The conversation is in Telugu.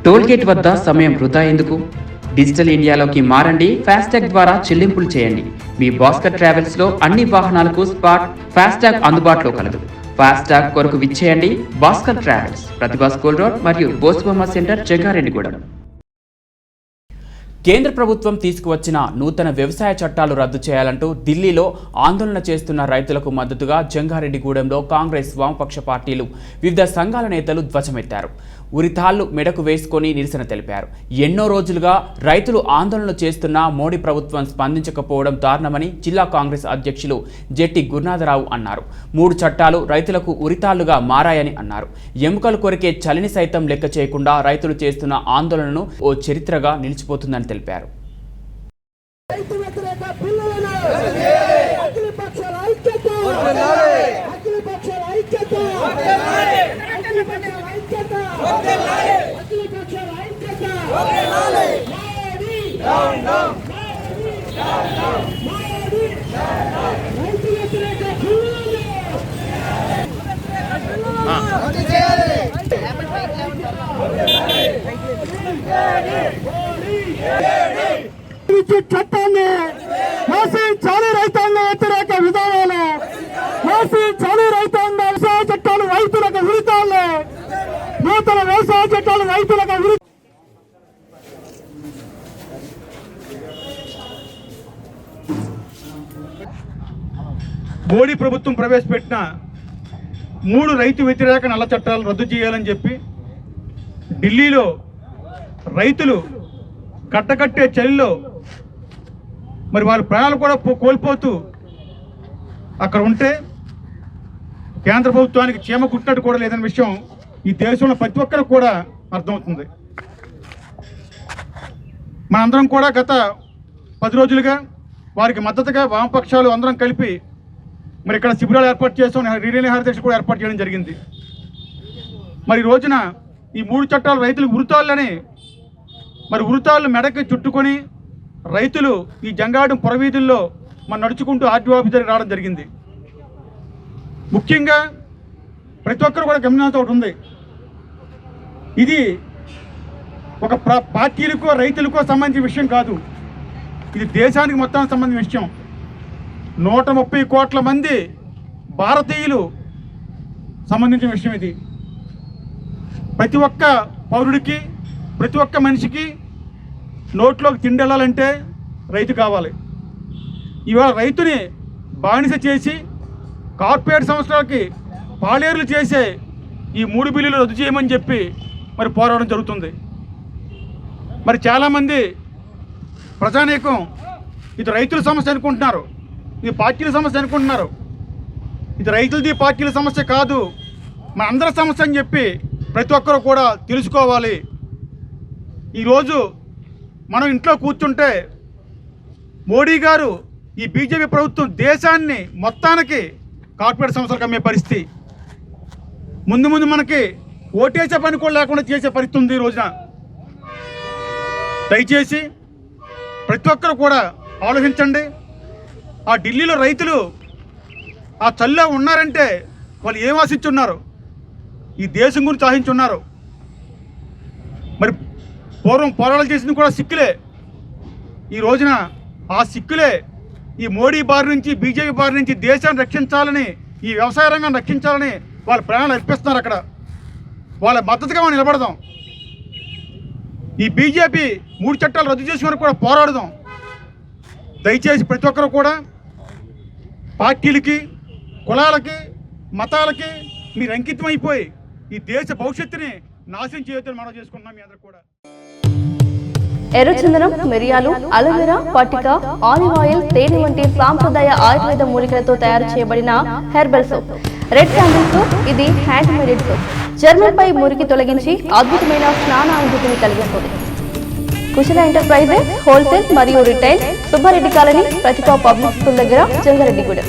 టోల్గేట్ వద్ద సమయం వృధా ఎందుకు? డిజిటల్ ఇండియాలోకి మారండి. ఫాస్టాగ్ ద్వారా చెల్లింపులు చేయండి. మీ భాస్కర్ ట్రావెల్స్ లో అన్ని వాహనాలకు స్పాట్ ఫాస్టాగ్ అందుబాటులో కలదు. ఫాస్టాగ్ కొరకు విచ్చేయండి. భాస్కర్ ట్రావెల్స్, ప్రతిభా స్కూల్ రోడ్ మరియు బోస్బొమ్మ సెంటర్, జంగారెడ్డిగూడెం. కేంద్ర ప్రభుత్వం తీసుకువచ్చిన నూతన వ్యవసాయ చట్టాలు రద్దు చేయాలంటూ ఢిల్లీలో ఆందోళన చేస్తున్న రైతులకు మద్దతుగా జంగారెడ్డిగూడెంలో కాంగ్రెస్, వామపక్ష పార్టీలు, వివిధ సంఘాల నేతలు ధ్వజమెత్తారు. ఉరితాళ్లు మెడకు వేసుకొని నిరసన తెలిపారు. ఎన్నో రోజులుగా రైతులు ఆందోళన చేస్తున్నా మోడీ ప్రభుత్వం స్పందించకపోవడం దారుణమని జిల్లా కాంగ్రెస్ అధ్యక్షులు జెట్టి గురునాథరావు అన్నారు. 3 చట్టాలు రైతులకు ఉరితాళ్లుగా మారాయని అన్నారు. ఎముకలు కొరికే చలిని సైతం లెక్క చేయకుండా రైతులు చేస్తున్న ఆందోళనను ఓ చరిత్రగా నిలిచిపోతుందని తెలిపారు. చట్టాన్ని చాలు రైతాంగ వ్యతిరేక విధానాలు, చాలు రైతాంగ వ్యవసాయ చట్టాలు రైతులకు ఉరితాళ్లు, నూతన వ్యవసాయ చట్టాలు రైతులకు ఉరి. మోడీ ప్రభుత్వం ప్రవేశపెట్టిన 3 రైతు వ్యతిరేక నల్ల చట్టాలు రద్దు చేయాలని చెప్పి ఢిల్లీలో రైతులు కట్టకట్టే చలిలో మరి వాళ్ళ ప్రాణాలు కూడా కోల్పోతూ అక్కడ ఉంటే కేంద్ర ప్రభుత్వానికి చీమ కుట్టినట్టు కూడా లేదనే విషయం ఈ దేశంలో ప్రతి ఒక్కరికి కూడా అర్థమవుతుంది. మనందరం కూడా గత 10 రోజులుగా వారికి మద్దతుగా వామపక్షాలు అందరం కలిపి మరి ఇక్కడ శిబిరాలు ఏర్పాటు చేస్తాం, రీలే నిరాహార కూడా ఏర్పాటు చేయడం జరిగింది. మరి రోజున ఈ 3 చట్టాలు రైతులకు ఉరితాళ్ళని మరి ఉరితాళ్ళు మెడకి చుట్టుకొని రైతులు ఈ జంగాడం పురవీధుల్లో మనం నడుచుకుంటూ ఆర్టీఓ ఆఫీస్ దగ్గరికి రావడం జరిగింది. ముఖ్యంగా ప్రతి ఒక్కరు కూడా గమనించాల్సి ఒకటి ఉంది. ఇది ఒక పార్టీలకో రైతులకో సంబంధించిన విషయం కాదు, ఇది దేశానికి మొత్తానికి సంబంధించిన విషయం. 130 కోట్ల మంది భారతీయులు సంబంధించిన విషయం ఇది. ప్రతి ఒక్క పౌరుడికి, ప్రతి ఒక్క మనిషికి నోట్లోకి తిండి వెళ్ళాలంటే రైతు కావాలి. ఇవాళ రైతుని బానిస చేసి కార్పొరేట్ సంస్థలకి పాలేరులు చేసే ఈ 3 బిల్లులు రద్దు చేయమని చెప్పి మరి పోరాటం జరుగుతుంది. మరి చాలామంది ప్రజానీకం ఇది రైతుల సమస్య అనుకుంటున్నారు, ఇది పార్టీల సమస్య అనుకుంటున్నారు. ఇది రైతులది పార్టీల సమస్య కాదు, మన అందరి సమస్య అని చెప్పి ప్రతి ఒక్కరు కూడా తెలుసుకోవాలి. ఈరోజు మనం ఇంట్లో కూర్చుంటే మోడీ గారు, ఈ బీజేపీ ప్రభుత్వం దేశాన్ని మొత్తానికి కార్పొరేట్ సంస్థలకు అమ్మే పరిస్థితి, ముందు ముందు మనకి ఓటేసే పని కూడా లేకుండా చేసే పరిస్థితి ఉంది ఈ రోజున. దయచేసి ప్రతి ఒక్కరు కూడా ఆలోచించండి. ఆ ఢిల్లీలో రైతులు ఆ చలిలో ఉన్నారంటే వాళ్ళు ఏం ఆశించున్నారు? ఈ దేశం గురించి ఆశించున్నారు. మరి పూర్వం పోరాటాలు చేసింది కూడా సిక్కులే. ఈ రోజున ఆ సిక్కులే ఈ మోడీ బారి నుంచి, బీజేపీ బారి నుంచి దేశాన్ని రక్షించాలని, ఈ వ్యవసాయ రంగాన్ని రక్షించాలని వాళ్ళ ప్రాణాలు అర్పిస్తున్నారు. అక్కడ వాళ్ళ మద్దతుగా మనం నిలబడదాం. ఈ బీజేపీ 3 చట్టాలు రద్దు చేసిన వరకు కూడా పోరాడదాం. దయచేసి ప్రతి ఒక్కరు కూడా పార్టీలకి, కులాలకి, మతాలకి మీరు అంకితం అయిపోయి ఈ దేశ భవిష్యత్తుని నాశనం చేయొద్దని మనం చేసుకున్నాం. మీ అందరూ కూడా ఎర్రచందనం, మిరియాలు, అలోవెరా, పటిక, ఆలివ్ ఆయిల్, తేనె వంటి సాంప్రదాయ ఆయుర్వేద మూలికలతో తయారు చేయబడిన herbal soap, red candle soap. ఇది హ్యాండ్ మేడ్ సోప్. చర్మంపై మురికి తొలగించి అద్భుతమైన స్నానానుభూతిని కలిగిస్తుంది. కుశల ఎంటర్ప్రైజెస్, హోల్సేల్ మరియు రిటైల్, సుబ్బారెడ్డి కాలనీ, ప్రతిభా పబ్లిక్ స్కూల్ దగ్గర, జంగారెడ్డిగూడెం.